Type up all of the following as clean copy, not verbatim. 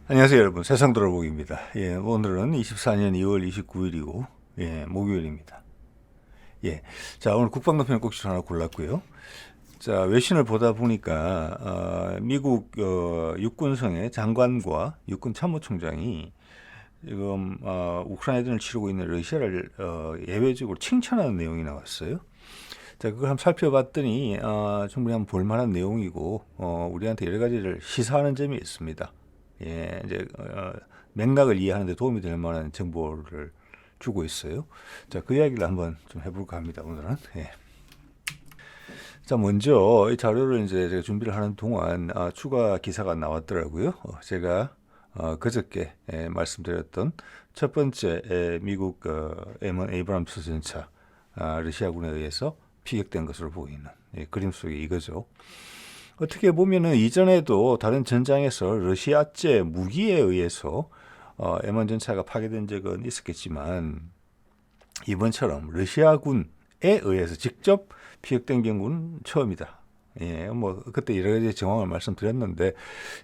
안녕하세요, 여러분. 세상 돌아보기입니다. 오늘은 24년 2월 29일이고, 목요일입니다. 자, 오늘 국방노편 꼭지를 하나 골랐고요. 자, 외신을 보다 보니까, 미국, 육군성의 장관과 육군 참모총장이 지금, 우크라이나전을 치르고 있는 러시아를, 예외적으로 칭찬하는 내용이 나왔어요. 자, 그걸 한번 살펴봤더니, 충분히 한번 볼만한 내용이고, 우리한테 여러 가지를 시사하는 점이 있습니다. 맥락을 이해하는 데 도움이 될 만한 정보를 주고 있어요. 자, 그 이야기를 한번 좀 해볼까 합니다, 오늘은. 자, 먼저 이 자료를 이제 제가 준비를 하는 동안 추가 기사가 나왔더라고요. 제가 그저께 말씀드렸던 첫 번째 미국 M1 에이브람스 전차 러시아군에 의해서 피격된 것으로 보이는 그림 속에 이거죠. 어떻게 보면은 이전에도 다른 전장에서 러시아제 무기에 의해서 M1 전차가 파괴된 적은 있었겠지만 이번처럼 러시아군에 의해서 직접 피격된 경우는 처음이다. 뭐 그때 여러 가지 정황을 말씀드렸는데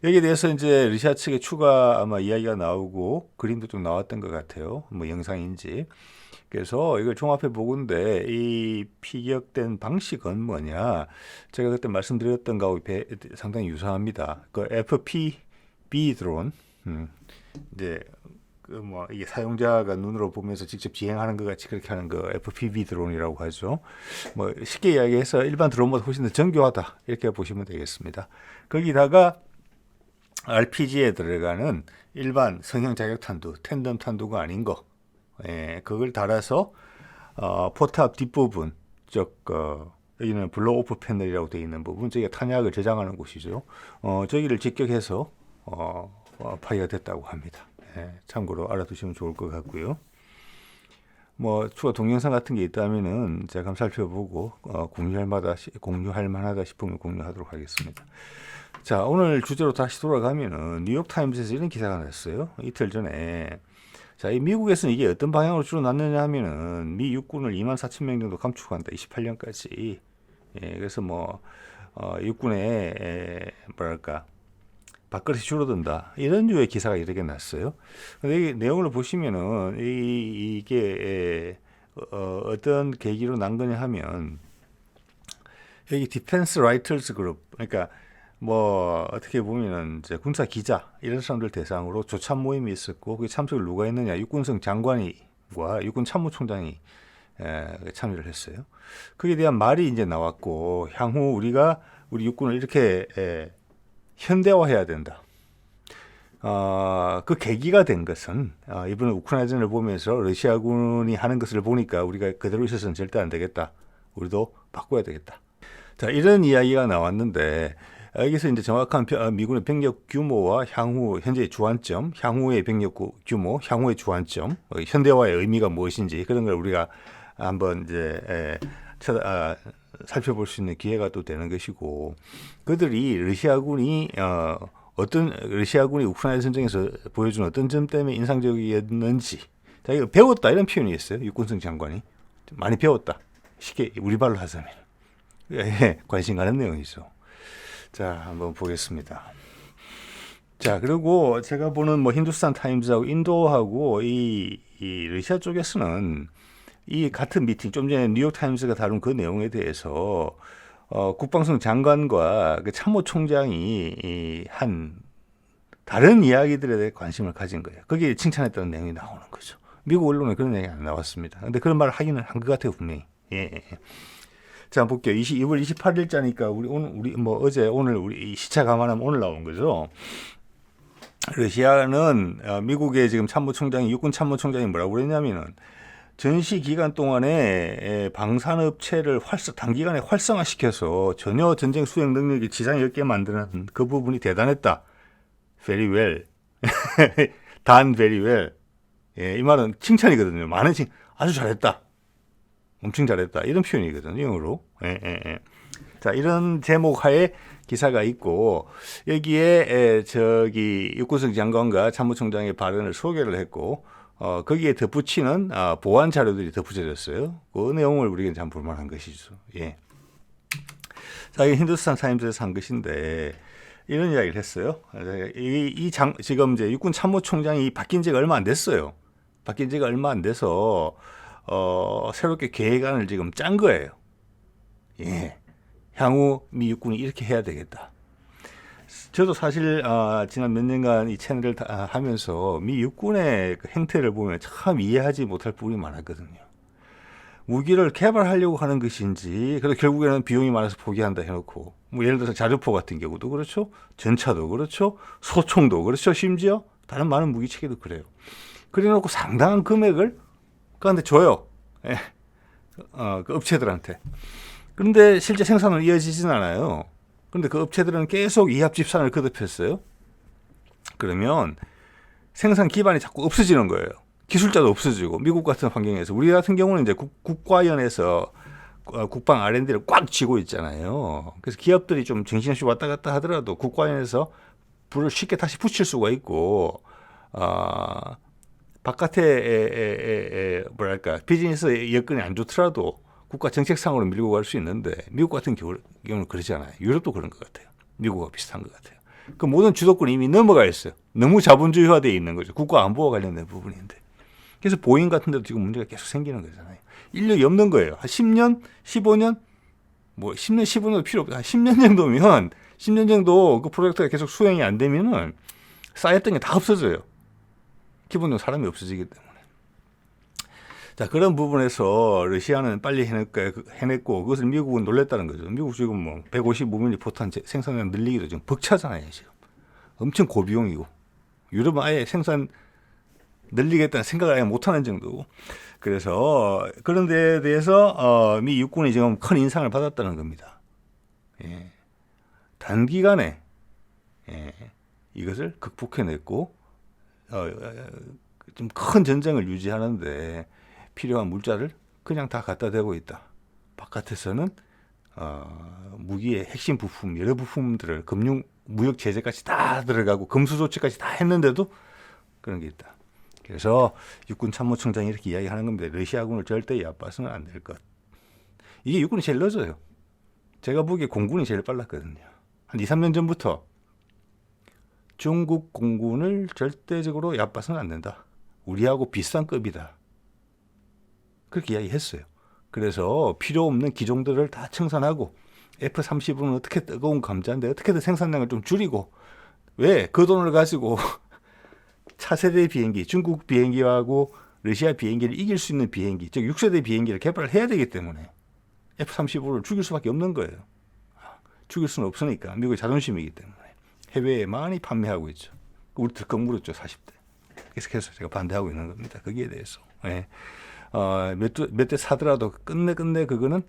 여기에 대해서 이제 러시아 측의 추가 아마 이야기가 나오고 그림도 좀 나왔던 것 같아요. 뭐 영상인지. 그래서 이걸 종합해 보건데 이 피격된 방식은 뭐냐? 제가 그때 말씀드렸던 거하고 상당히 유사합니다. 그 FPV 드론, 이제 그 뭐 이게 사용자가 눈으로 보면서 직접 지행하는 것 같이 그렇게 하는 거 FPV 드론이라고 하죠. 뭐 쉽게 이야기해서 일반 드론보다 훨씬 더 정교하다 이렇게 보시면 되겠습니다. 거기다가 RPG에 들어가는 일반 성형 자격 탄두, 텐덤 탄두가 아닌 거, 그걸 달아서 포탑 뒷부분, 여기는 블로 오프 패널이라고 되어 있는 부분, 저기가 탄약을 저장하는 곳이죠. 저기를 직격해서 파괴가 됐다고 합니다. 참고로 알아두시면 좋을 것 같고요. 뭐 추가 동영상 같은 게 있다면은 제가 한번 살펴보고 공유할 만하다 싶으면 공유하도록 하겠습니다. 자, 오늘 주제로 다시 돌아가면은 뉴욕 타임즈에서 이런 기사가 났어요. 이틀 전에. 자, 이 미국에서는 이게 어떤 방향으로 줄어났느냐 하면은 미 육군을 24,000명 정도 감축한다. 28년까지. 그래서 뭐 육군의 뭐랄까 밥그릇이 줄어든다. 이런 류의 기사가 이렇게 났어요. 근데 이 내용을 보시면은 이게 어떤 계기로 난 거냐 하면 여기 디펜스 라이터스 그룹, 그러니까 뭐 어떻게 보면은 이제 군사 기자 이런 사람들 대상으로 조참 모임이 있었고 그게 참석을 누가 했느냐? 육군성 장관과 육군 참모총장이 참여를 했어요. 거기에 대한 말이 이제 나왔고 향후 우리 육군을 이렇게 현대화해야 된다. 그 계기가 된 것은 이번 우크라이나전을 보면서 러시아군이 하는 것을 보니까 우리가 그대로 있어서는 절대 안 되겠다. 우리도 바꿔야 되겠다. 자, 이런 이야기가 나왔는데 여기서 이제 정확한 미군의 병력 규모와 향후 현재의 주안점, 향후의 병력 규모, 향후의 주안점, 현대화의 의미가 무엇인지 그런 걸 우리가 한번 이제 살펴볼 수 있는 기회가 또 되는 것이고 그들이 러시아군이 우크라이나 전쟁에서 보여준 어떤 점 때문에 인상적이었는지 자기가 배웠다 이런 표현이 있어요. 육군성 장관이 많이 배웠다. 쉽게 우리 말로 하자면 관심 가는 내용이죠. 자, 한번 보겠습니다. 자, 그리고 제가 보는 뭐 힌두스탄 타임즈하고 인도하고 이 러시아 쪽에서는 이 같은 미팅, 좀 전에 뉴욕 타임즈가 다룬 그 내용에 대해서 국방성 장관과 그 참모총장이 한 다른 이야기들에 대해 관심을 가진 거예요. 거기에 칭찬했다는 내용이 나오는 거죠. 미국 언론에 그런 얘기 안 나왔습니다. 근데 그런 말을 하기는 한 것 같아요, 분명히. 자, 볼게요. 2월 28일자니까 우리 뭐 어제 오늘 우리 시차 감안하면 오늘 나온 거죠. 러시아는 미국의 지금 육군 참모총장이 뭐라고 그랬냐면은 전시 기간 동안에 방산업체를 단기간에 활성화시켜서 전혀 전쟁 수행 능력이 지장이 없게 만드는 그 부분이 대단했다. Very well. done very well. 이 말은 칭찬이거든요. 아주 잘했다. 엄청 잘했다. 이런 표현이거든요. 영어로. 자, 이런 제목 하에 기사가 있고 여기에 육군성 장관과 참모총장의 발언을 소개를 했고 거기에 덧붙이는 보완 자료들이 덧붙여졌어요. 그 내용을 우리가 참 볼만한 것이죠. 자, 이 힌두스탄 타임즈에서 한 것인데 이런 이야기를 했어요. 지금 이제 육군 참모총장이 바뀐 지가 얼마 안 됐어요. 바뀐 지가 얼마 안 돼서 새롭게 계획안을 지금 짠 거예요. 예, 향후 미 육군이 이렇게 해야 되겠다. 저도 사실 지난 몇 년간 이 채널을 하면서 미 육군의 그 행태를 보면 참 이해하지 못할 부분이 많았거든요. 무기를 개발하려고 하는 것인지, 그래서 결국에는 비용이 많아서 포기한다 해놓고, 뭐 예를 들어서 자주포 같은 경우도 그렇죠, 전차도 그렇죠, 소총도 그렇죠, 심지어 다른 많은 무기 체계도 그래요. 그래놓고 상당한 금액을 그한테 줘요. 예. 그 업체들한테. 그런데 실제 생산은 이어지진 않아요. 그런데 그 업체들은 계속 이합집산을 거듭했어요. 그러면 생산 기반이 자꾸 없어지는 거예요. 기술자도 없어지고, 미국 같은 환경에서. 우리 같은 경우는 이제 국과연에서 국방 R&D를 꽉 쥐고 있잖아요. 그래서 기업들이 좀 정신없이 왔다 갔다 하더라도 국과연에서 불을 쉽게 다시 붙일 수가 있고, 바깥에 뭐랄까 비즈니스 여건이 안 좋더라도 국가 정책상으로 밀고 갈 수 있는데, 미국 같은 경우는 그러지 않아요. 유럽도 그런 것 같아요. 미국과 비슷한 것 같아요. 그 모든 주도권이 이미 넘어가 있어요. 너무 자본주의화되어 있는 거죠. 국가 안보와 관련된 부분인데. 그래서 보잉 같은 데도 지금 문제가 계속 생기는 거잖아요. 인력이 없는 거예요. 한 10년, 15년, 뭐 10년, 15년도 필요 없다. 한 10년 정도면, 10년 정도 그 프로젝트가 계속 수행이 안 되면은 쌓였던 게 다 없어져요. 기본적으로 사람이 없어지기 때문에. 자, 그런 부분에서 러시아는 빨리 해냈고, 그것을 미국은 놀랬다는 거죠. 미국 지금 뭐 155mm 포탄 생산량 늘리기도 지금 벅차잖아요, 지금. 엄청 고비용이고. 유럽은 아예 생산 늘리겠다는 생각을 아예 못하는 정도고. 그래서 그런 데에 대해서 미 육군이 지금 큰 인상을 받았다는 겁니다. 예. 단기간에 이것을 극복해냈고 좀 큰 전쟁을 유지하는데 필요한 물자를 그냥 다 갖다 대고 있다. 바깥에서는 무기의 핵심 부품, 여러 부품들을 금융, 무역 제재까지 다 들어가고 금수 조치까지 다 했는데도 그런 게 있다. 그래서 육군 참모총장이 이렇게 이야기하는 겁니다. 러시아군을 절대 얕봐서는 안 될 것. 이게 육군이 제일 늦어요. 제가 보기에 공군이 제일 빨랐거든요. 한 2, 3년 전부터 중국 공군을 절대적으로 얕봐서는 안 된다. 우리하고 비슷한 급이다. 그렇게 이야기했어요. 그래서 필요 없는 기종들을 다 청산하고 F-35는 어떻게 뜨거운 감자인데 어떻게든 생산량을 좀 줄이고, 왜 그 돈을 가지고 차세대 비행기, 중국 비행기하고 러시아 비행기를 이길 수 있는 비행기, 즉 6세대 비행기를 개발을 해야 되기 때문에 F-35를 죽일 수밖에 없는 거예요. 죽일 수는 없으니까. 미국의 자존심이기 때문에. 해외에 많이 판매하고 있죠. 우리 들컥 물었죠, 40대. 계속해서 제가 반대하고 있는 겁니다. 거기에 대해서. 네. 몇 대 사더라도 끝내 그거는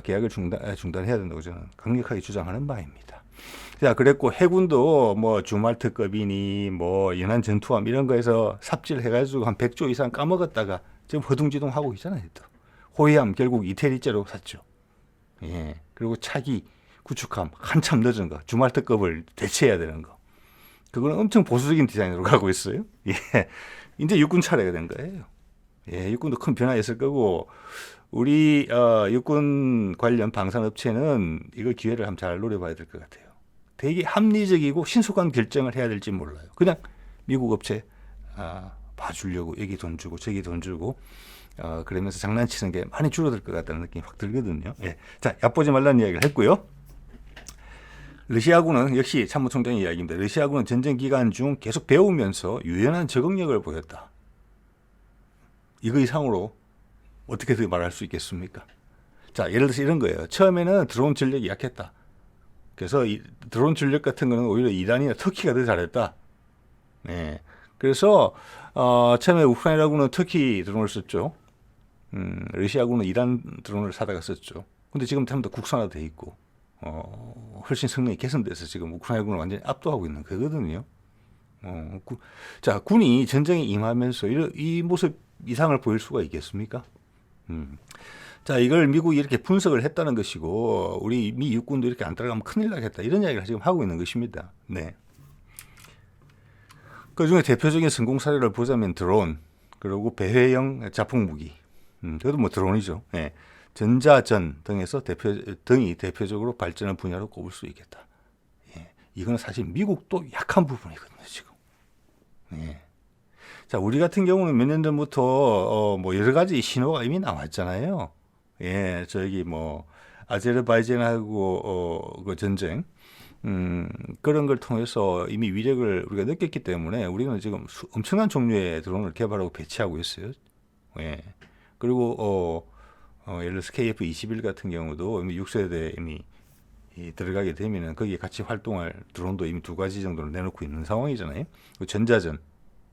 계약을 중단해야 된다고 저는 강력하게 주장하는 바입니다. 자, 그랬고 해군도 뭐 주말특급이니 뭐 연안 전투함 이런 거에서 삽질해가지고 한 100조 이상 까먹었다가 지금 허둥지둥 하고 있잖아요. 또 호위함 결국 이태리째로 샀죠. 예. 그리고 차기 구축함 한참 늦은 거, 주말특급을 대체해야 되는 거. 그거는 엄청 보수적인 디자인으로 가고 있어요. 예. 이제 육군 차례가 된 거예요. 예, 육군도 큰 변화 있을 거고, 우리 육군 관련 방산업체는 이걸 기회를 한번 잘 노려봐야 될 것 같아요. 되게 합리적이고 신속한 결정을 해야 될지 몰라요. 그냥 미국 업체 봐주려고 여기 돈 주고 저기 돈 주고 그러면서 장난치는 게 많이 줄어들 것 같다는 느낌이 확 들거든요. 예. 자, 얕보지 말라는 이야기를 했고요. 러시아군은 역시 참모총장의 이야기입니다. 러시아군은 전쟁 기간 중 계속 배우면서 유연한 적응력을 보였다. 이거 이상으로 어떻게 더 말할 수 있겠습니까? 자, 예를 들어서 이런 거예요. 처음에는 드론 전력이 약했다. 그래서 이 드론 전력 같은 거는 오히려 이란이나 터키가 더 잘했다. 네. 그래서 처음에 우크라이나군은 터키 드론을 썼죠. 러시아군은 이란 드론을 사다가 썼죠. 근데 지금 전부 다 국산화돼 있고 훨씬 성능이 개선돼서 지금 우크라이나군을 완전히 압도하고 있는 거거든요. 자, 군이 전쟁에 임하면서 이 모습 이상을 보일 수가 있겠습니까? 자, 이걸 미국이 이렇게 분석을 했다는 것이고, 우리 미 육군도 이렇게 안 따라가면 큰일 나겠다. 이런 이야기를 지금 하고 있는 것입니다. 네. 그 중에 대표적인 성공 사례를 보자면 드론, 그리고 배회형 자폭 무기. 그것도 뭐 드론이죠. 네. 전자전 등에서 등이 대표적으로 발전한 분야로 꼽을 수 있겠다. 예. 이거는 사실 미국도 약한 부분이거든요, 지금. 예. 자, 우리 같은 경우는 몇 년 전부터 뭐 여러 가지 신호가 이미 나왔잖아요. 예, 저기 뭐 아제르바이잔하고 그 전쟁, 그런 걸 통해서 이미 위력을 우리가 느꼈기 때문에 우리는 지금 엄청난 종류의 드론을 개발하고 배치하고 있어요. 예. 그리고 예를 들어서 KF-21 같은 경우도 이미 6세대 이미 들어가게 되면은 거기에 같이 활동할 드론도 이미 2가지 정도를 내놓고 있는 상황이잖아요. 전자전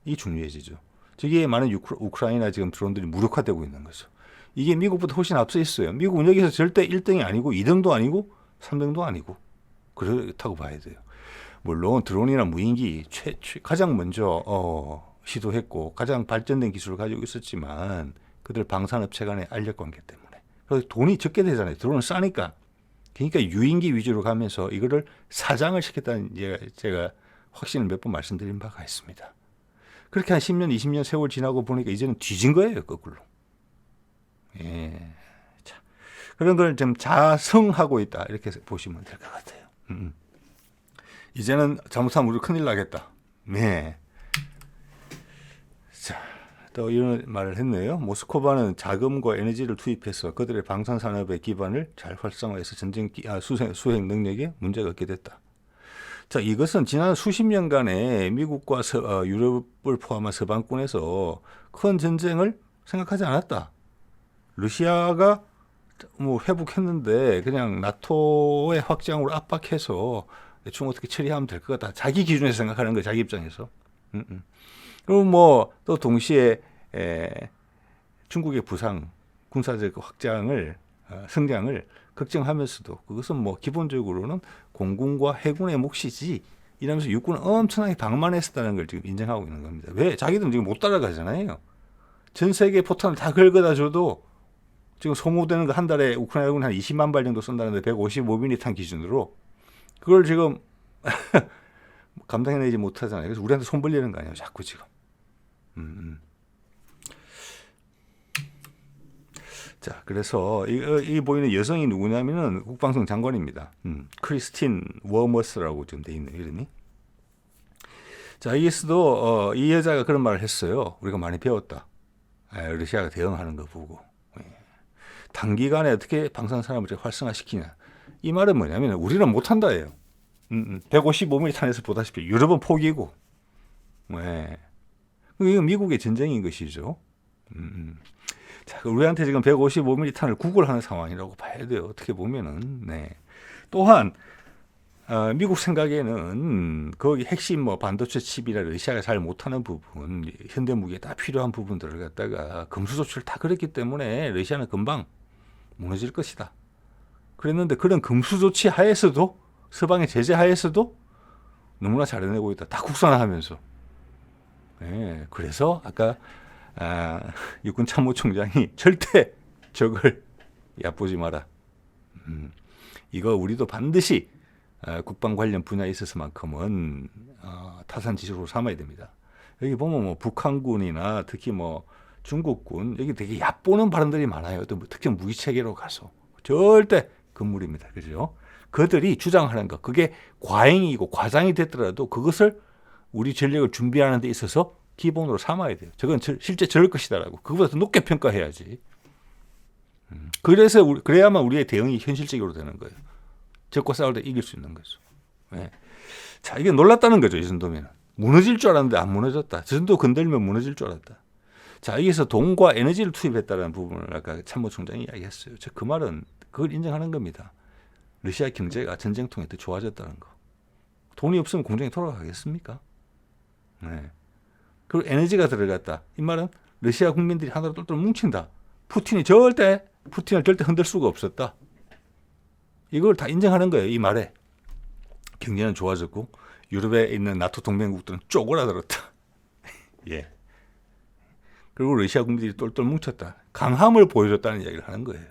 이 중요해지죠. 저기에 많은 우크라이나 지금 드론들이 무력화되고 있는 거죠. 이게 미국보다 훨씬 앞서 있어요. 미국은 여기서 절대 1등이 아니고 2등도 아니고 3등도 아니고 그렇다고 봐야 돼요. 물론 드론이나 무인기 가장 먼저 시도했고 가장 발전된 기술을 가지고 있었지만 그들 방산업체 간의 알력 관계 때문에 그래서 돈이 적게 되잖아요. 드론은 싸니까. 그러니까 유인기 위주로 가면서 이거를 사장을 시켰다는 제가 확신을 몇 번 말씀드린 바가 있습니다. 그렇게 한 10년, 20년 세월 지나고 보니까 이제는 뒤진 거예요, 거꾸로. 예. 자, 그런 걸 좀 자성하고 있다. 이렇게 보시면 될 것 같아요. 이제는 잘못하면 우리 큰일 나겠다. 네. 자, 또 이런 말을 했네요. 모스크바는 자금과 에너지를 투입해서 그들의 방산 산업의 기반을 잘 활성화해서 전쟁 수행 능력에 문제가 없게 됐다. 자, 이것은 지난 수십 년간의 미국과 유럽을 포함한 서방권에서 큰 전쟁을 생각하지 않았다. 러시아가 뭐 회복했는데 그냥 나토의 확장으로 압박해서 대충 어떻게 처리하면 될 것 같다. 자기 기준에서 생각하는 거예요. 자기 입장에서. 그리고 뭐 또 동시에 중국의 부상, 군사적 확장을 성장을 걱정하면서도 그것은 뭐 기본적으로는 공군과 해군의 몫이지 이러면서 육군은 엄청나게 방만했었다는 걸 지금 인정하고 있는 겁니다. 왜? 자기들은 지금 못 따라가잖아요. 전 세계 포탄을 다 긁어다 줘도 지금 소모되는 거 한 달에 우크라이나군이 한 20만 발 정도 쏜다는데 155mm 탄 기준으로 그걸 지금 감당해내지 못하잖아요. 그래서 우리한테 손 벌리는 거 아니에요. 자꾸 지금. 자, 그래서 이 보이는 여성이 누구냐면은 국방성 장관입니다. 크리스틴 워머스라고 지금 돼 있네요, 이름이. 자, 이에서도 이 여자가 그런 말을 했어요. 우리가 많이 배웠다. 러시아가 대응하는 거 보고. 단기간에 어떻게 방산 산업을 활성화시키냐. 이 말은 뭐냐면 우리는 못한다예요. 155mm 탄에서 보다시피 유럽은 포기고. 이건 미국의 전쟁인 것이죠. 자, 우리한테 지금 155mm 탄을 구걸하는 상황이라고 봐야 돼요. 어떻게 보면은. 또한 미국 생각에는 거기 핵심 뭐 반도체 칩이나 러시아가 잘 못하는 부분, 현대 무기에 다 필요한 부분들을 갖다가 금수 조치를 다 그랬기 때문에 러시아는 금방 무너질 것이다. 그랬는데 그런 금수 조치 하에서도 서방의 제재 하에서도 너무나 잘 해내고 있다. 다 국산화하면서. 그래서 아까 육군 참모총장이 절대 적을 얕보지 마라. 이거 우리도 반드시 국방 관련 분야에 있어서만큼은 타산 지수로 삼아야 됩니다. 여기 보면 뭐 북한군이나 특히 뭐 중국군 여기 되게 얕보는 발언들이 많아요. 또 특히 무기 체계로 가서 절대 금물입니다. 그죠? 그들이 주장하는 것 그게 과잉이고 과장이 됐더라도 그것을 우리 전력을 준비하는 데 있어서 기본으로 삼아야 돼요. 저건 실제 저럴 것이다라고. 그거보다 더 높게 평가해야지. 그래서 그래야만 우리의 대응이 현실적으로 되는 거예요. 적과 싸울 때 이길 수 있는 거죠. 자, 이게 놀랐다는 거죠. 이 정도면. 무너질 줄 알았는데 안 무너졌다. 저 정도 건들면 무너질 줄 알았다. 자, 여기서 돈과 에너지를 투입했다는 부분을 아까 참모총장이 이야기했어요. 그 말은 그걸 인정하는 겁니다. 러시아 경제가 전쟁 통해 더 좋아졌다는 거. 돈이 없으면 공장이 돌아가겠습니까? 그리고 에너지가 들어갔다. 이 말은 러시아 국민들이 하나로 똘똘 뭉친다. 푸틴을 절대 흔들 수가 없었다. 이걸 다 인정하는 거예요. 이 말에. 경제는 좋아졌고 유럽에 있는 나토 동맹국들은 쪼그라들었다. 예. 그리고 러시아 국민들이 똘똘 뭉쳤다. 강함을 보여줬다는 이야기를 하는 거예요.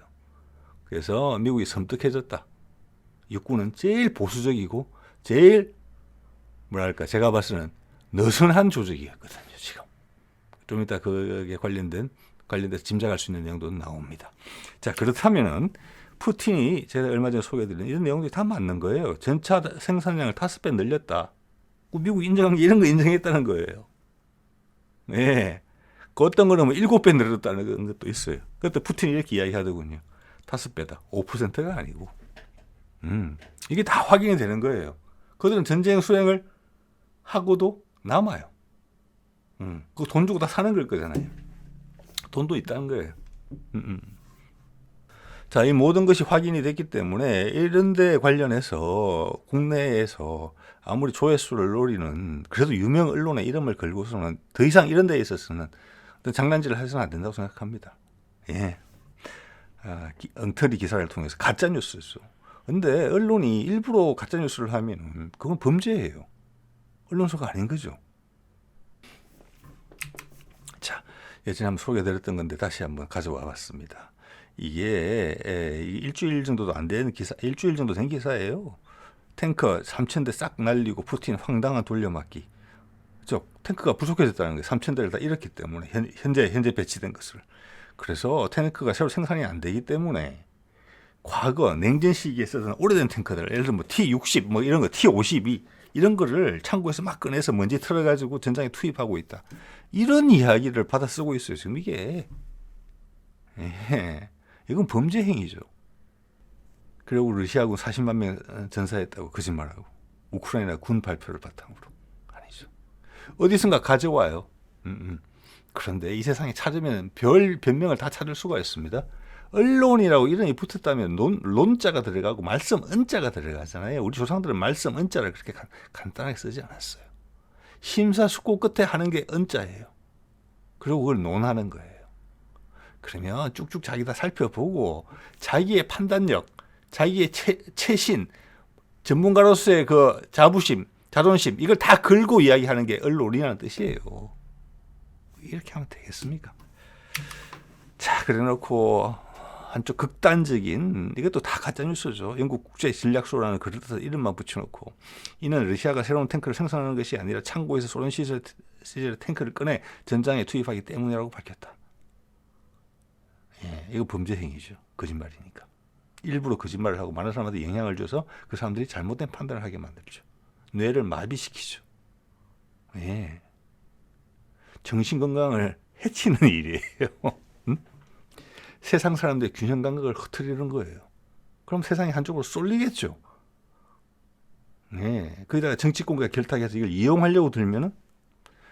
그래서 미국이 섬뜩해졌다. 육군은 제일 보수적이고 제일 뭐랄까 제가 봤을 때는 느슨한 조직이었거든요. 지금 좀 이따 그게 관련돼서 짐작할 수 있는 내용도 나옵니다. 자, 그렇다면은 푸틴이 제가 얼마 전에 소개해드린 이런 내용들이 다 맞는 거예요. 전차 생산량을 5배 늘렸다. 미국 인정한 게 이런 거 인정했다는 거예요. 예. 그 어떤 거는 뭐 7배 늘었다는 것도 있어요. 그때 푸틴이 이렇게 이야기하더군요. 5배다. 5%가 아니고. 이게 다 확인이 되는 거예요. 그들은 전쟁 수행을 하고도 남아요. 그거 돈 주고 다 사는 걸 거잖아요. 돈도 있다는 거예요. 자, 이 모든 것이 확인이 됐기 때문에 이런 데 관련해서 국내에서 아무리 조회수를 노리는 그래도 유명 언론의 이름을 걸고서는 더 이상 이런 데에 있어서는 어떤 장난질을 해서는 안 된다고 생각합니다. 예. 엉터리 기사를 통해서 가짜뉴스죠. 근데 언론이 일부러 가짜뉴스를 하면 그건 범죄예요. 언론사가 아닌 거죠. 자, 예전에 한번 소개해드렸던 건데 다시 한번 가져와 봤습니다. 이게 일주일 정도도 안 된 기사, 일주일 정도 된 기사예요. 탱커 3,000대 싹 날리고 푸틴 황당한 돌려막기. 탱크가 부족해졌다는 거예요. 3,000대를 다 잃었기 때문에 현재 배치된 것을. 그래서 탱크가 새로 생산이 안 되기 때문에 과거 냉전 시기에 쓰던 오래된 탱크들, 예를 들면 뭐 T60 뭐 이런 거, T52 이런 거를 창고에서 막 꺼내서 먼지 털어가지고 전장에 투입하고 있다. 이런 이야기를 받아 쓰고 있어요. 지금 이게. 이건 범죄 행위죠. 그리고 러시아군 40만 명 전사했다고 거짓말하고 우크라이나 군 발표를 바탕으로 아니죠. 어디선가 가져와요. 그런데 이 세상에 찾으면 별 변명을 다 찾을 수가 있습니다. 언론이라고 이름이 붙었다면 논자가 들어가고 말씀 은자가 들어가잖아요. 우리 조상들은 말씀 은자를 그렇게 간단하게 쓰지 않았어요. 심사숙고 끝에 하는 게 은자예요. 그리고 그걸 논하는 거예요. 그러면 쭉쭉 자기 다 살펴보고 자기의 판단력, 자기의 최신, 전문가로서의 그 자부심, 자존심 이걸 다 걸고 이야기하는 게 언론이라는 뜻이에요. 이렇게 하면 되겠습니까? 자, 그래놓고 한쪽 극단적인 이것도 다 가짜뉴스죠. 영국 국제전략소라는 그릇에서 이름만 붙여놓고 이는 러시아가 새로운 탱크를 생산하는 것이 아니라 창고에서 소련 시절의 탱크를 꺼내 전장에 투입하기 때문이라고 밝혔다. 예, 이거 범죄 행위죠. 거짓말이니까. 일부러 거짓말을 하고 많은 사람한테 영향을 줘서 그 사람들이 잘못된 판단을 하게 만들죠. 뇌를 마비시키죠. 예. 정신건강을 해치는 일이에요. 세상 사람들의 균형 감각을 흐트리는 거예요. 그럼 세상이 한쪽으로 쏠리겠죠. 네. 거기다가 정치권과 결탁해서 이걸 이용하려고 들면은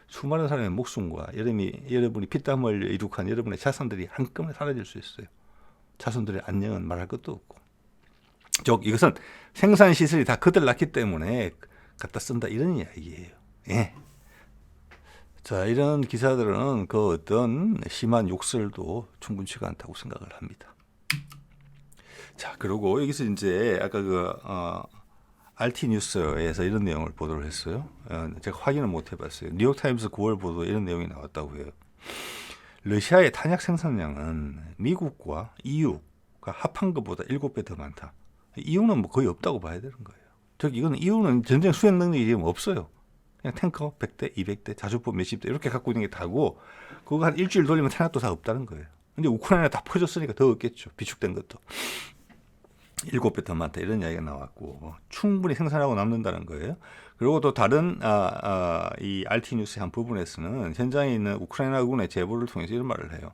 수많은 사람의 목숨과 여러분이 피땀 흘려 이룩한 여러분의 자산들이 한꺼번에 사라질 수 있어요. 자손들의 안녕은 말할 것도 없고. 이것은 생산 시설이 다 그들 낳기 때문에 갖다 쓴다 이런 이야기예요. 예. 자, 이런 기사들은 그 어떤 심한 욕설도 충분치가 않다고 생각을 합니다. 자, 그리고 여기서 이제 아까 RT 뉴스에서 이런 내용을 보도를 했어요. 제가 확인을 못 해봤어요. 뉴욕타임스 9월 보도에 이런 내용이 나왔다고 해요. 러시아의 탄약 생산량은 미국과 EU가 합한 것보다 7배 더 많다. EU는 뭐 거의 없다고 봐야 되는 거예요. 이거는 EU는 전쟁 수행 능력이 지금 없어요. 그냥 탱커 100대, 200대, 자주포 몇십 대 이렇게 갖고 있는 게 다고 그거 한 일주일 돌리면 탄약도 다 없다는 거예요. 근데 우크라이나 다 퍼졌으니까 더 없겠죠. 비축된 것도. 7배 더 많다 이런 이야기가 나왔고 충분히 생산하고 남는다는 거예요. 그리고 또 다른 이 RT 뉴스의 한 부분에서는 현장에 있는 우크라이나군의 제보를 통해서 이런 말을 해요.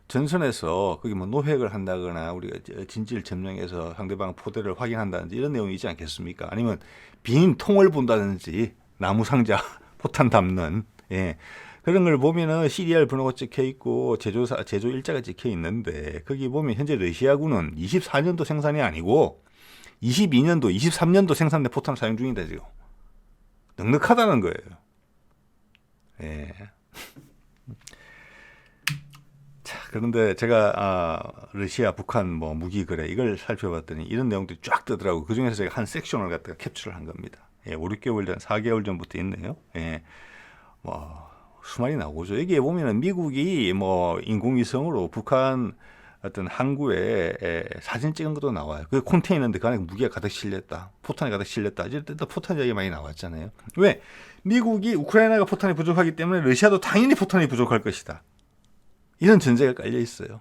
전선에서 거기 뭐 노획을 한다거나 우리가 진지를 점령해서 상대방 포대를 확인한다든지 이런 내용이 있지 않겠습니까? 아니면 빈 통을 본다든지 나무 상자 포탄 담는 그런 걸 보면은 CDR 번호가 찍혀 있고 제조 일자가 찍혀 있는데 거기 보면 현재 러시아군은 24년도 생산이 아니고 22년도, 23년도 생산된 포탄을 사용 중이다 지금. 넉넉하다는 거예요. 예. 자, 그런데 제가 러시아, 북한 뭐 무기 거래 이걸 살펴봤더니 이런 내용들이 쫙 뜨더라고. 그 중에서 제가 한 섹션을 갖다가 캡처를 한 겁니다. 5, 6개월 전, 4개월 전부터 있네요. 뭐 수많이 나오죠. 여기에 보면은 미국이 뭐 인공위성으로 북한 어떤 항구에 사진 찍은 것도 나와요. 그 컨테이너인데 그 안에 무기가 가득 실렸다. 포탄이 가득 실렸다. 이럴 때도 포탄 이야기 많이 나왔잖아요. 왜? 미국이 우크라이나가 포탄이 부족하기 때문에 러시아도 당연히 포탄이 부족할 것이다. 이런 전제가 깔려 있어요.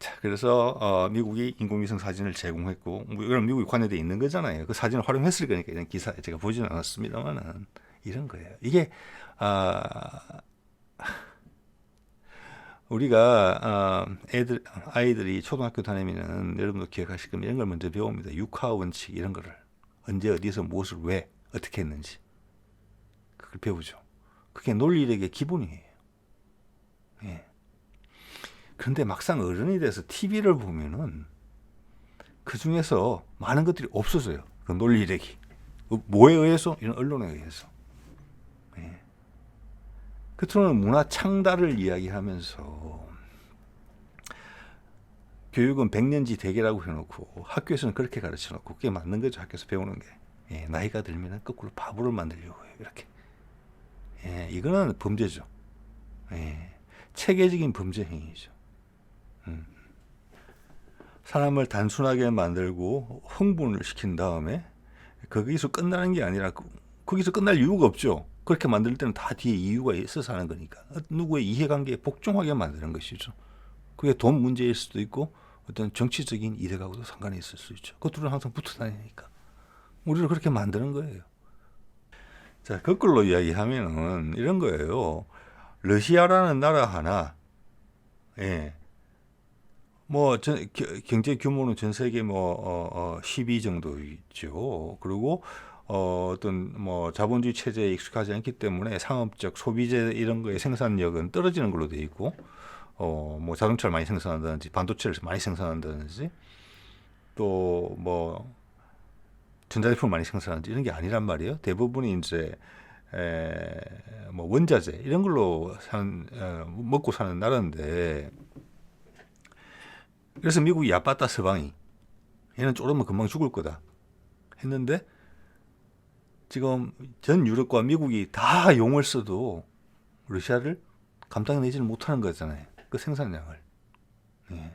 자, 그래서 미국이 인공위성 사진을 제공했고, 뭐 이건 미국이 관여돼 있는 거잖아요. 그 사진을 활용했을 거니까 이런 기사 제가 보지는 않았습니다만은 이런 거예요. 이게 아, 우리가 아이들이 초등학교 다니면은 여러분도 기억하실 겁니다. 이런 걸 먼저 배웁니다. 육하 원칙 이런 거를 언제 어디서 무엇을 왜 어떻게 했는지 그걸 배우죠. 그게 논리력의 기본이에요. 예. 그런데 막상 어른이 돼서 TV를 보면은 그 중에서 많은 것들이 없어져요. 그 논리력이. 뭐에 의해서? 이런 언론에 의해서. 예. 끝으로는 문화 창달을 이야기하면서 교육은 백년지 대계라고 해놓고 학교에서는 그렇게 가르쳐놓고 그게 맞는 거죠. 학교에서 배우는 게. 예, 나이가 들면 거꾸로 바보를 만들려고 해요. 이렇게. 예, 이거는 범죄죠. 예, 체계적인 범죄 행위죠. 사람을 단순하게 만들고 흥분을 시킨 다음에 거기서 끝나는 게 아니라 거기서 끝날 이유가 없죠. 그렇게 만들 때는 다 뒤에 이유가 있어서 하는 거니까 누구의 이해관계에 복종하게 만드는 것이죠. 그게 돈 문제일 수도 있고 어떤 정치적인 이득하고도 상관이 있을 수 있죠. 그것들은 항상 붙어 다니니까 우리를 그렇게 만드는 거예요. 자, 거꾸로 이야기하면은 이런 거예요. 러시아라는 나라 하나, 예, 뭐 경제 규모는 전 세계 12 정도 있죠. 그리고 어떤 뭐 자본주의 체제에 익숙하지 않기 때문에 상업적 소비재 이런 거의 생산력은 떨어지는 걸로 돼 있고, 뭐 자동차를 많이 생산한다든지 반도체를 많이 생산한다든지 또 뭐 전자제품을 많이 생산하는지 이런 게 아니란 말이에요. 대부분이 이제 뭐 원자재 이런 걸로 먹고 사는 나라인데, 그래서 미국이 야빠따 서방이 얘는 쪼르면 금방 죽을 거다 했는데 지금 전 유럽과 미국이 다 용을 써도 러시아를 감당내지는 못하는 거잖아요. 그 생산량을. 예.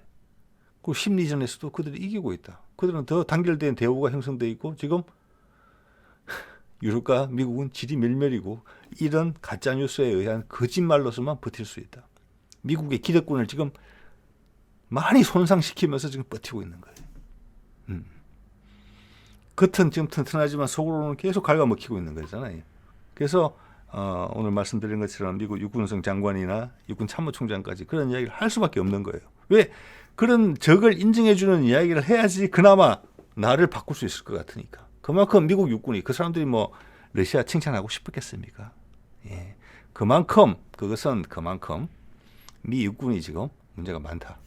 그 심리전에서도 그들이 이기고 있다. 그들은 더 단결된 대우가 형성돼 있고 지금 유럽과 미국은 질이 멸멸이고 이런 가짜 뉴스에 의한 거짓말로서만 버틸 수 있다. 미국의 기득권을 지금 많이 손상시키면서 지금 버티고 있는 거예요. 겉은 지금 튼튼하지만 속으로는 계속 갉아먹히고 있는 거잖아요. 그래서 오늘 말씀드린 것처럼 미국 육군성 장관이나 육군 참모총장까지 그런 이야기를 할 수밖에 없는 거예요. 왜? 그런 적을 인정해주는 이야기를 해야지 그나마 나를 바꿀 수 있을 것 같으니까. 그만큼 미국 육군이, 그 사람들이 뭐 러시아 칭찬하고 싶었겠습니까? 예. 그것은 그만큼 미 육군이 지금 문제가 많다.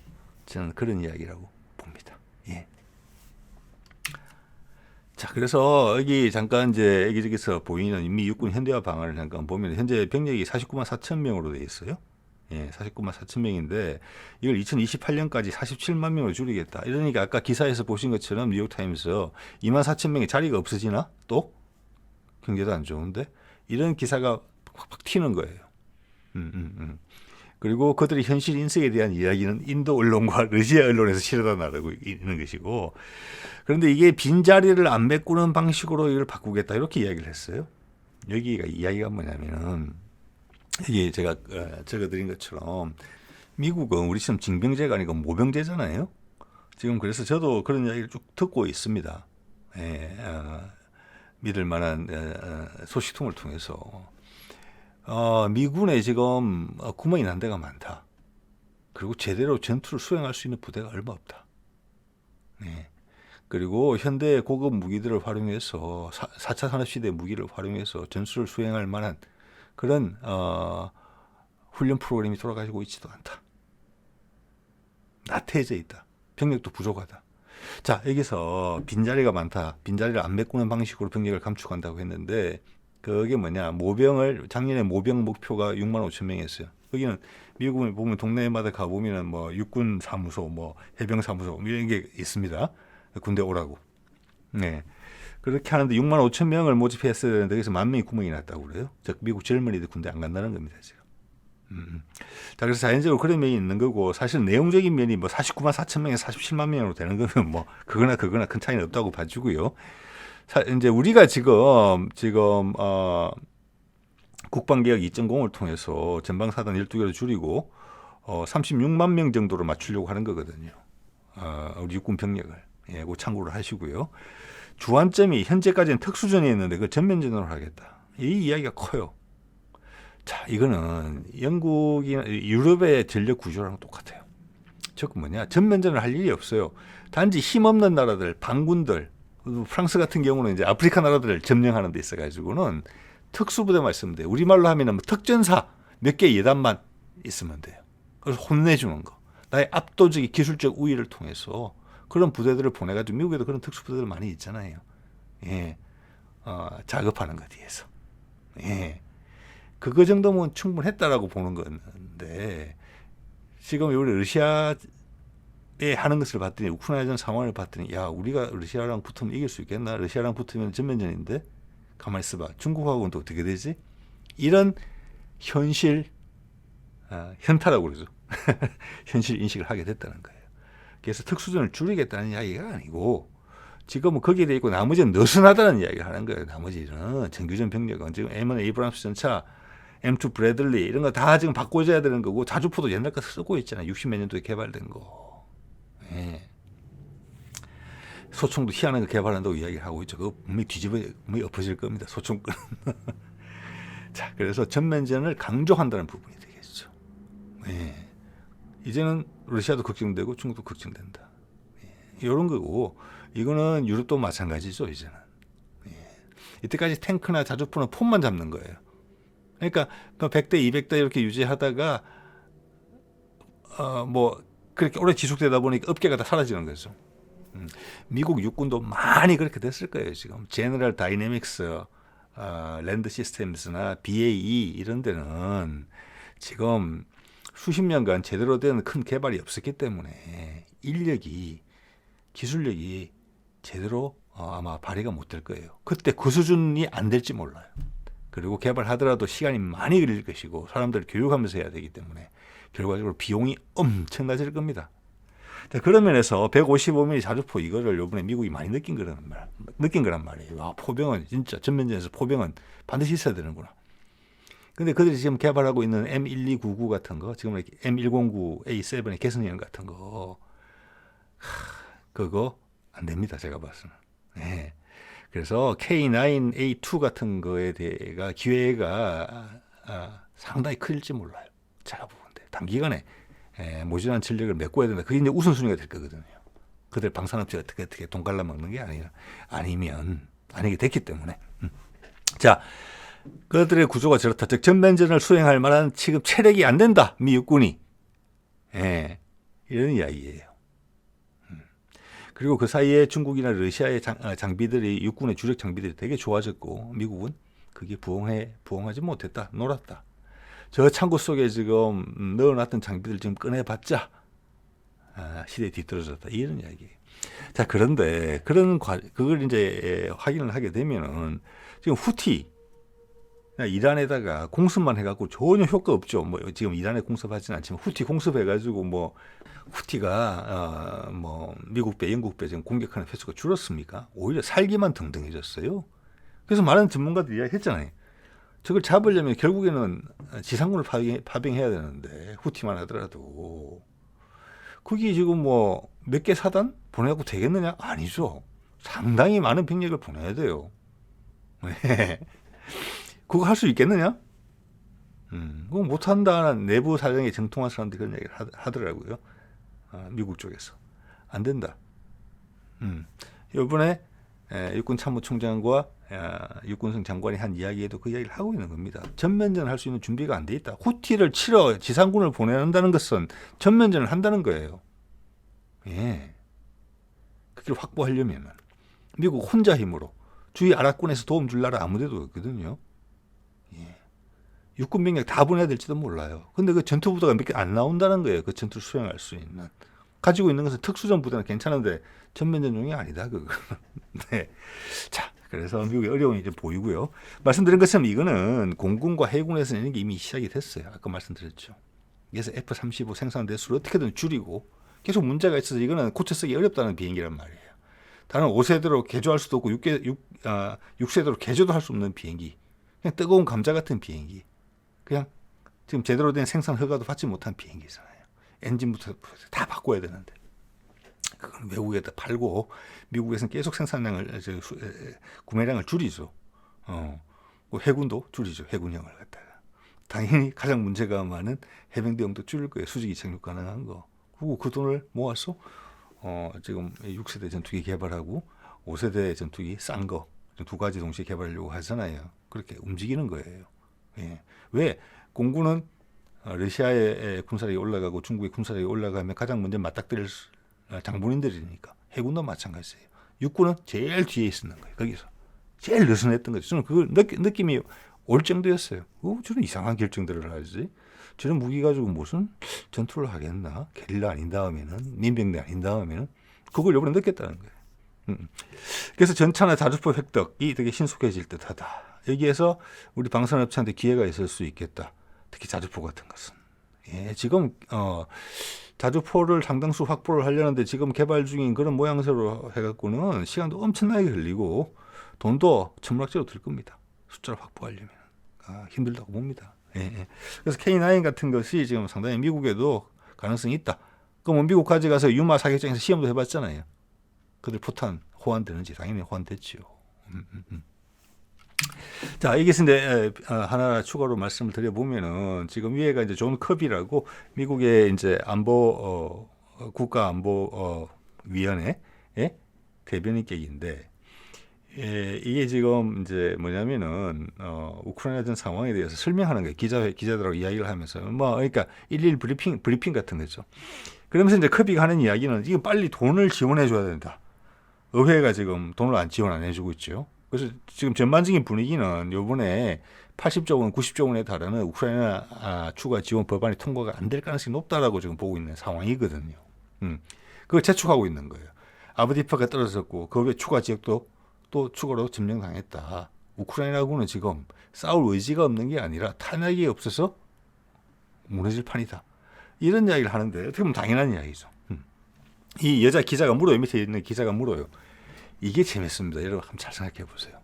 저는 그런 이야기라고 봅니다. 예. 자, 그래서 여기 잠깐 이제 여기저기서 보이는 미 육군 현대화 방안을 잠깐 보면 현재 병력이 49만 4천 명으로 되어 있어요. 예, 49만 4천 명인데 이걸 2028년까지 47만 명으로 줄이겠다. 이러니까 아까 기사에서 보신 것처럼 뉴욕타임스 2만 4천 명의 자리가 없어지나? 또? 경제도 안 좋은데? 이런 기사가 팍팍 튀는 거예요. 그리고 그들의 현실 인식에 대한 이야기는 인도 언론과 러시아 언론에서 실어다 나르고 있는 것이고, 그런데 이게 빈자리를 안 메꾸는 방식으로 이걸 바꾸겠다 이렇게 이야기를 했어요. 여기가 이야기가 뭐냐면은 이게 제가 적어드린 것처럼 미국은 우리처럼 징병제가 아니고 모병제잖아요. 지금 그래서 저도 그런 이야기를 쭉 듣고 있습니다. 예, 믿을 만한 소식통을 통해서 미군에 지금 구멍이 난 데가 많다. 그리고 제대로 전투를 수행할 수 있는 부대가 얼마 없다. 네. 그리고 현대 고급 무기들을 활용해서 4차 산업시대 무기를 활용해서 전술을 수행할 만한 그런 훈련 프로그램이 돌아가지고 있지도 않다. 나태해져 있다. 병력도 부족하다. 자, 여기서 빈자리가 많다. 빈자리를 안 메꾸는 방식으로 병력을 감축한다고 했는데 그게 뭐냐, 작년에 모병 목표가 6만 5천 명이었어요. 여기는 미국을 보면 동네마다 가보면은 뭐 육군 사무소, 뭐 해병 사무소 이런 게 있습니다. 군대 오라고. 네. 그렇게 하는데 6만 5천 명을 모집했어야 되는데 여기서 1만 명이 구멍이 났다고 그래요. 즉 미국 젊은이들 군대 안 간다는 겁니다, 지금. 자, 그래서 자연적으로 그런 면이 있는 거고, 사실 내용적인 면이 뭐 49만 4천 명에서 47만 명으로 되는 거면 뭐 그거나 큰 차이는 없다고 봐주고요. 이제 우리가 지금 국방개혁 2.0을 통해서 전방사단 12개로 줄이고 36만 명 정도로 맞추려고 하는 거거든요. 우리 육군 병력을. 예, 그 참고를 하시고요. 주안점이 현재까지는 특수전이었는데 그 전면전으로 하겠다. 이 이야기가 커요. 자, 이거는 영국이나 유럽의 전력 구조랑 똑같아요. 즉 뭐냐, 전면전을 할 일이 없어요. 단지 힘없는 나라들, 반군들, 프랑스 같은 경우는 이제 아프리카 나라들을 점령하는 데 있어가지고는 특수부대만 있으면 돼요. 우리말로 하면은 특전사 몇 개 예단만 있으면 돼요. 그래서 혼내주는 거. 나의 압도적인 기술적 우위를 통해서 그런 부대들을 보내가지고, 미국에도 그런 특수부대들 많이 있잖아요. 예, 작업하는 것 뒤에서. 예, 그거 정도면 충분했다라고 보는 건데, 지금 우리 러시아에 하는 것을 봤더니, 우크라이나 상황을 봤더니, 야, 우리가 러시아랑 붙으면 이길 수 있겠나? 러시아랑 붙으면 전면전인데, 가만히 있어봐. 중국하고는 또 어떻게 되지? 이런 현실, 현타라고 그러죠. 현실 인식을 하게 됐다는 거예요. 그래서 특수전을 줄이겠다는 이야기가 아니고, 지금은 거기에 대해 있고 나머지는 느슨하다는 이야기를 하는 거예요. 나머지는 정규전 병력은 지금 M1 에이브람스 전차, M2 브래들리 이런 거 다 지금 바꿔줘야 되는 거고, 자주포도 옛날 거 쓰고 있잖아요. 60몇 년도에 개발된 거. 예. 소총도 희한한 거 개발한다고 이야기를 하고 있죠. 그거 분명히 분명히 엎어질 겁니다. 소총권. 자, 그래서 전면전을 강조한다는 부분이 되겠죠. 예. 이제는 러시아도 걱정되고 중국도 걱정된다. 예. 이런 거고, 이거는 유럽도 마찬가지죠. 이제는. 예. 이때까지 탱크나 자주포는 폼만 잡는 거예요. 그러니까 100대, 200대 이렇게 유지하다가 뭐 그렇게 오래 지속되다 보니까 업계가 다 사라지는 거죠. 미국 육군도 많이 그렇게 됐을 거예요. 지금 제너럴 다이내믹스, 랜드 시스템스나 BAE 이런 데는 지금 수십 년간 제대로 된 큰 개발이 없었기 때문에 인력이, 기술력이 제대로 아마 발휘가 못 될 거예요. 그때 그 수준이 안 될지 몰라요. 그리고 개발하더라도 시간이 많이 걸릴 것이고, 사람들을 교육하면서 해야 되기 때문에 결과적으로 비용이 엄청나질 겁니다. 자, 그런 면에서 155mm 자주포 이거를 요번에 미국이 많이 느낀 거란 말이에요. 포병은 진짜 전면전에서 포병은 반드시 있어야 되는구나. 근데 그들이 지금 개발하고 있는 M1299 같은 거, 지금 M109A7의 개선형 같은 거, 그거 안 됩니다. 제가 봐서는. 네. 그래서 K9A2 같은 거에 대해가 기회가 상당히 클지 몰라요. 제가 보건데 단기간에 모자란 전력을 메꿔야 된다. 그게 이제 우선순위가 될 거거든요. 그들 방산업체가 어떻게 돈 갈라먹는 게 아니면 아니게 됐기 때문에. 자, 그들의 구조가 저렇다. 즉 전면전을 수행할 만한 지금 체력이 안 된다. 미 육군이. 이런 이야기예요. 그리고 그 사이에 중국이나 러시아의 장비들이, 육군의 주력 장비들이 되게 좋아졌고, 미국은 그게 부응하지 못했다. 놀았다. 저 창고 속에 지금 넣어놨던 장비들 지금 꺼내봤자 시대에 뒤떨어졌다. 이런 이야기예요. 자, 그런데 그걸 이제 확인을 하게 되면은 지금 후티, 이란에다가 공습만 해갖고 전혀 효과 없죠. 뭐 지금 이란에 공습하지는 않지만 후티 공습해가지고 뭐 후티가 뭐 미국 배, 영국 배 지금 공격하는 횟수가 줄었습니까? 오히려 살기만 등등해졌어요. 그래서 많은 전문가들이 이야기했잖아요. 저걸 잡으려면 결국에는 지상군을 파병해야 되는데 후티만 하더라도 그게 지금 뭐 몇 개 사단 보내고 되겠느냐? 아니죠. 상당히 많은 병력을 보내야 돼요. 그거 할 수 있겠느냐? 그거 못한다는 내부 사정에 정통한 사람들이 그런 얘기를 하더라고요. 미국 쪽에서. 안 된다. 이번에 육군 참모총장과 육군성 장관이 한 이야기에도 그 이야기를 하고 있는 겁니다. 전면전 할 수 있는 준비가 안 돼 있다. 후티를 치러 지상군을 보낸다는 것은 전면전을 한다는 거예요. 예. 그걸 확보하려면 미국 혼자 힘으로 주위 아랍군에서 도움 줄 나라 아무데도 없거든요. 예. 육군 병력 다 보내야 될지도 몰라요. 근데 그 전투부대가 몇 개 안 나온다는 거예요. 그 전투를 수행할 수 있는. 가지고 있는 것은 특수전 부대는 괜찮은데 전면전용이 아니다. 그거. 네. 자, 그래서 미국의 어려움이 이제 보이고요. 말씀드린 것처럼 이거는 공군과 해군에서 이런 게 이미 시작이 됐어요. 아까 말씀드렸죠. 그래서 F-35 생산 대수를 어떻게든 줄이고 계속 문제가 있어서 이거는 고쳐 쓰기 어렵다는 비행기란 말이에요. 다른 5세대로 개조할 수도 없고 6세대로 개조도 할 수 없는 비행기. 그냥 뜨거운 감자 같은 비행기. 그냥 지금 제대로 된 생산 허가도 받지 못한 비행기잖아요. 엔진부터 다 바꿔야 되는데 그건 외국에다 팔고 미국에서는 계속 생산량을 구매량을 줄이죠. 해군도 줄이죠. 해군형을 갖다가 당연히 가장 문제가 많은 해병대용도 줄일 거예요. 수직이 착륙 가능한 거. 그리고 그 돈을 모아서 지금 6세대 전투기 개발하고 5세대 전투기 싼 거 두 가지 동시에 개발하려고 하잖아요. 그렇게 움직이는 거예요. 예. 왜 공군은 러시아의 군사력이 올라가고 중국의 군사력이 올라가면 가장 먼저 맞닥뜨릴 장본인들이니까 해군도 마찬가지예요. 육군은 제일 뒤에 있었는 거예요. 거기서 제일 느슨했던 거죠. 저는 그걸 느낌이 올 정도였어요. 저는 이상한 결정들을 하지. 저런 무기 가지고 무슨 전투를 하겠나? 게릴라 아닌 다음에는 민병대 아닌 다음에는 그걸 이번에 느꼈다는 거예요. 그래서 전차나 자주포 획득이 되게 신속해질 듯하다. 여기에서 우리 방산업체한테 기회가 있을 수 있겠다. 특히 자주포 같은 것은. 예, 지금 자주포를 상당수 확보를 하려는데 지금 개발 중인 그런 모양새로 해갖고는 시간도 엄청나게 걸리고 돈도 천문학적으로 들 겁니다. 숫자를 확보하려면 힘들다고 봅니다. 예. 그래서 K9 같은 것이 지금 상당히 미국에도 가능성이 있다. 그럼 미국 가져가서 유마 사격장에서 시험도 해봤잖아요. 그들 포탄 호환되는지 당연히 호환됐지요. 자, 여기서 이제 하나 추가로 말씀을 드려보면은 지금 위에가 이제 존 커비라고 미국의 이제 안보 국가안보 위원회 대변인격인데 이게 지금 이제 뭐냐면은 우크라이나전 상황에 대해서 설명하는 거예요. 기자들하고 이야기를 하면서 그러니까 일일 브리핑 같은 거죠. 그러면서 이제 커비가 하는 이야기는 이거 빨리 돈을 지원해 줘야 된다. 의회가 지금 돈을 지원 안 해주고 있죠. 그래서 지금 전반적인 분위기는 이번에 80조 원, 90조 원에 달하는 우크라이나 추가 지원 법안이 통과가 안 될 가능성이 높다라고 지금 보고 있는 상황이거든요. 그걸 재촉하고 있는 거예요. 아브디프가 떨어졌고 그 외 추가 지역도 또 추가로 점령당했다. 우크라이나군은 지금 싸울 의지가 없는 게 아니라 탄약이 없어서 무너질 판이다. 이런 이야기를 하는데 어떻게 보면 당연한 이야기죠. 이 여자 기자가 물어요. 밑에 있는 기자가 물어요. 이게 재밌습니다. 여러분 한번 잘 생각해 보세요.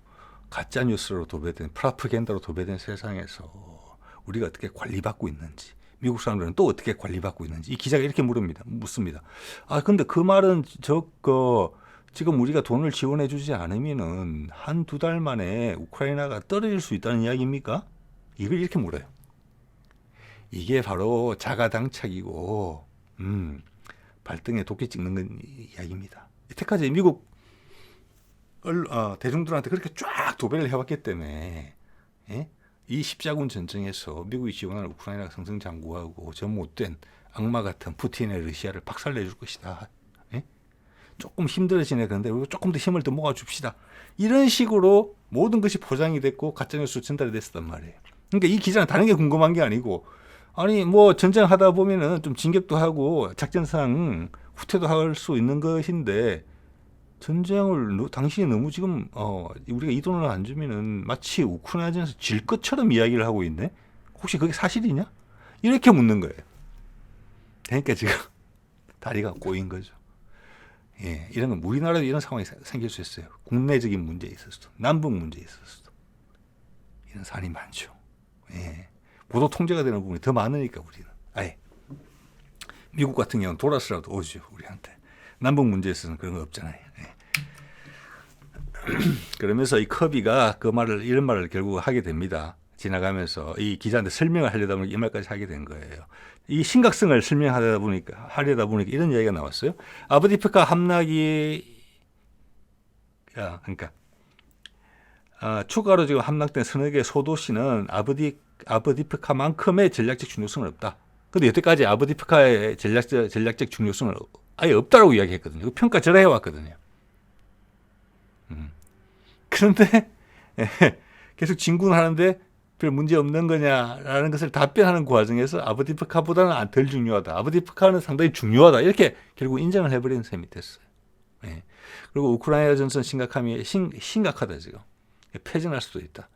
가짜 뉴스로 도배된 프로파간다로 도배된 세상에서 우리가 어떻게 관리받고 있는지, 미국 사람들은 또 어떻게 관리받고 있는지 이 기자가 이렇게 묻습니다. 근데 그 말은 지금 우리가 돈을 지원해 주지 않으면은 한두 달 만에 우크라이나가 떨어질 수 있다는 이야기입니까? 이걸 이렇게 물어요. 이게 바로 자가당착이고 발등에 도끼 찍는 건 이야기입니다. 이때까지 미국 대중들한테 그렇게 쫙 도배를 해왔기 때문에 이 십자군 전쟁에서 미국이 지원하는 우크라이나가 승승장구하고 저 못된 악마 같은 푸틴의 러시아를 박살내줄 것이다. 조금 힘들어지네. 그런데 우리가 조금 더 힘을 더 모아줍시다. 이런 식으로 모든 것이 포장이 됐고 가짜뉴스 전달이 됐었단 말이에요. 그러니까 이 기자는 다른 게 궁금한 게 아니고 전쟁하다 보면은 좀 진격도 하고 작전상 후퇴도 할 수 있는 것인데 전쟁을 당신이 너무 지금 우리가 이 돈을 안 주면은 마치 우크라이나전에서 질 것처럼 이야기를 하고 있네. 혹시 그게 사실이냐? 이렇게 묻는 거예요. 그러니까 지금 다리가 꼬인 거죠. 예, 이런 건 우리나라도 이런 상황이 생길 수 있어요. 국내적인 문제에 있어서도 남북 문제에 있어서도 이런 사안이 많죠. 예. 보도 통제가 되는 부분이 더 많으니까 우리는. 미국 같은 경우는 돌아서라도 오죠 우리한테. 남북 문제에 있어서는 그런 거 없잖아요. 예. 그러면서 이 커비가 이런 말을 결국 하게 됩니다. 지나가면서 이 기자한테 설명을 하려다 보니까 이 말까지 하게 된 거예요. 이 심각성을 설명하려다 보니까 이런 이야기가 나왔어요. 아브디프카 함락이 그러니까 추가로 지금 함락된 서너 개 소도시는 아브디프카만큼의 전략적 중요성은 없다. 근데 여태까지 아브디프카의 전략적 중요성은 아예 없다라고 이야기했거든요. 평가 절하해 왔거든요. 그런데 계속 진군하는데 별 문제 없는 거냐라는 것을 답변하는 과정에서 아브디프카보다는 덜 중요하다. 아브디프카는 상당히 중요하다. 이렇게 결국 인정을 해버리는 셈이 됐어요. 예. 그리고 우크라이나 전선 심각하다 지금. 패전할 수도 있다.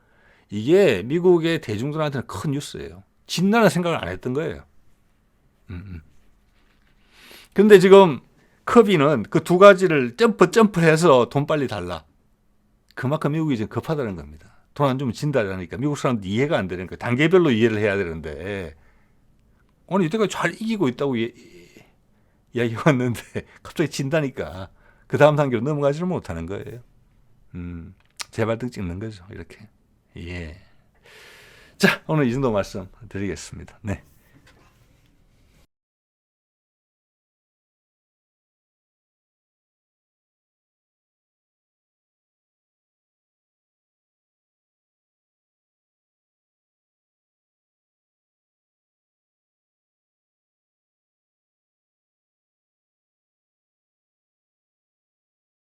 이게 미국의 대중들한테는 큰 뉴스예요. 진다는 생각을 안 했던 거예요. 근데 지금 커비는 그 두 가지를 점프해서 돈 빨리 달라. 그만큼 미국이 지금 급하다는 겁니다. 돈 안 주면 진다라니까 미국 사람들 이해가 안 되는 거예요. 단계별로 이해를 해야 되는데 오늘 이때까지 잘 이기고 있다고 이야기해 왔는데 갑자기 진다니까 그 다음 단계로 넘어가지를 못하는 거예요. 재발등 찍는 거죠. 이렇게. 예. 자, 오늘 이 정도 말씀 드리겠습니다. 네.